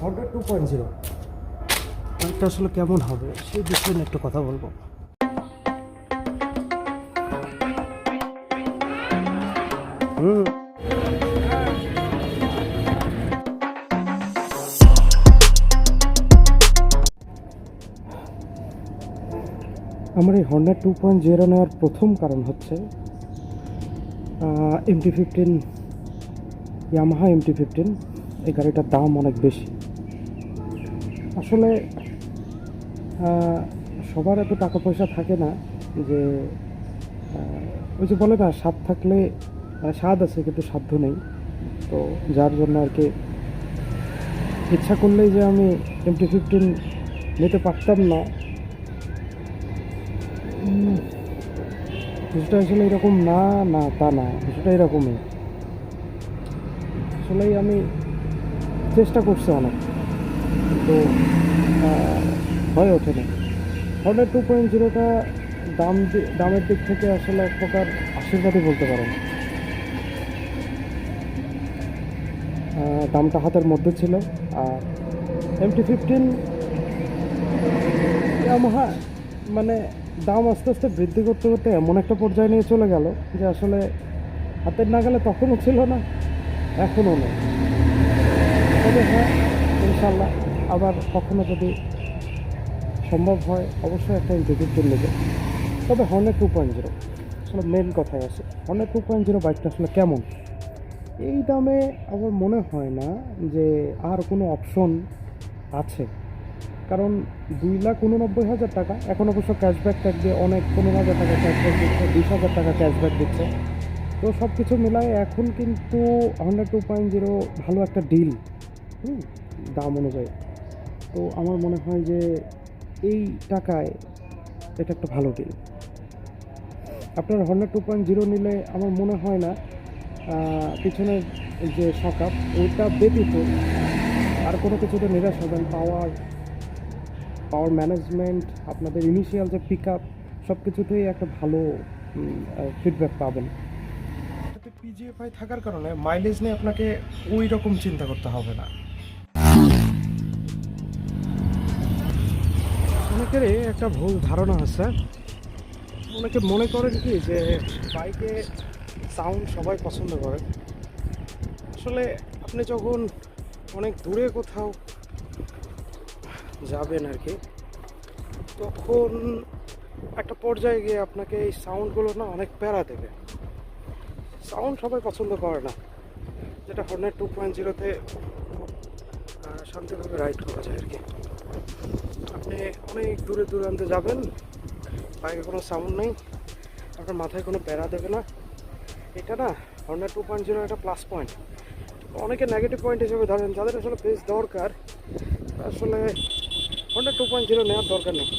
Honda 2.0 বাইকটা আসলে কেমন হবে সেই বিষয়ে নিয়ে একটু কথা বলবো। হুম আমার এই হন্ডা 2.0 নেওয়ার প্রথম কারণ হচ্ছে MT-15, ইয়ামাহা MT-15। এই গাড়িটার দাম অনেক বেশি। আসলে সবার এত টাকা পয়সা থাকে না যে ওই যে বলে না, স্বাদ থাকলে স্বাদ আছে কিন্তু সাধ্য নেই। তো যার জন্য আর কি ইচ্ছা করলেই যে আমি MT-15 নিতে পারতাম না, বিষয়টা আসলে এরকম না। না তা না, বিষয়টা এরকমই। আসলেই আমি চেষ্টা করছি অনেক, কিন্তু হয়ে ওঠে না। হন্ডা 2.0টা দামের দিক থেকে আসলে এক প্রকার আশীর্বাদই বলতে পারেন। দামটা হাতের মধ্যে ছিল। আর MT-15 ইয়ামাহা মানে দাম আস্তে আস্তে বৃদ্ধি করতে করতে এমন একটা পর্যায়ে নিয়ে চলে গেল যে আসলে হাতের নাগালে তখনও ছিল না, এখনও নেই। তবে হ্যাঁ, ইনশাল্লাহ আবার কখনো যদি সম্ভব হয় অবশ্যই একটা MT-15 নেবে। তবে হর্নেট 2.0 আসলে মেন কথায় আছে, হর্নেট 2.0 বাইকটা আসলে কেমন। এই দামে আমার মনে হয় না যে আর কোনো অপশন আছে। কারণ 2,89,000 টাকা, এখন অবশ্য ক্যাশব্যাক ট্যাগ দিয়ে অনেক 15,000 টাকা ক্যাশব্যাক দিচ্ছে, 20,000 টাকা ক্যাশব্যাক দিচ্ছে। তো সব কিছু মিলায় এখন কিন্তু হন্ডা 2.0 ভালো একটা ডিল দাম অনুযায়ী। তো আমার মনে হয় যে এই টাকায় এটা একটা ভালো ডিল। আপনার হন্ডা 2.0 নিলে আমার মনে হয় না পিছনের যে সকাপ ওইটা ব্যতীত আর কোনো কিছুতে নিরাশ হবেন। পাওয়ার ম্যানেজমেন্ট, আপনাদের ইনিশিয়াল যে পিক আপ, সব কিছুতেই একটা ভালো ফিডব্যাক পাবেন। এটাতে PGFI থাকার কারণে মাইলেজ নিয়ে আপনাকে ওই রকম চিন্তা করতে হবে না। অনেকেরই একটা ভুল ধারণা আছে, অনেকে মনে করেন কি যে বাইকে সাউন্ড সবাই পছন্দ করে। আসলে আপনি যখন অনেক দূরে কোথাও যাবেন আর কি, তখন একটা পর্যায়ে গিয়ে আপনাকে এই সাউন্ডগুলো না অনেক প্যারা দেবে। সাউন্ড সবাই পছন্দ করে না, যেটা হর্নেট 2.0-তে শান্তিভাবে রাইড করা যায় আর কি। আপনি অনেক দূরে দূরান্তে যাবেন, বাইকে কোনো সাউন্ড নেই, আপনার মাথায় কোনো প্যারা দেবে না। এটা না হর্নেট 2.0 একটা প্লাস পয়েন্ট। অনেকে নেগেটিভ পয়েন্ট হিসেবে ধরেন, যাদের আসলে বেশ দরকার, আসলে হন্ডা 2.0 নেওয়ার দরকার নেই।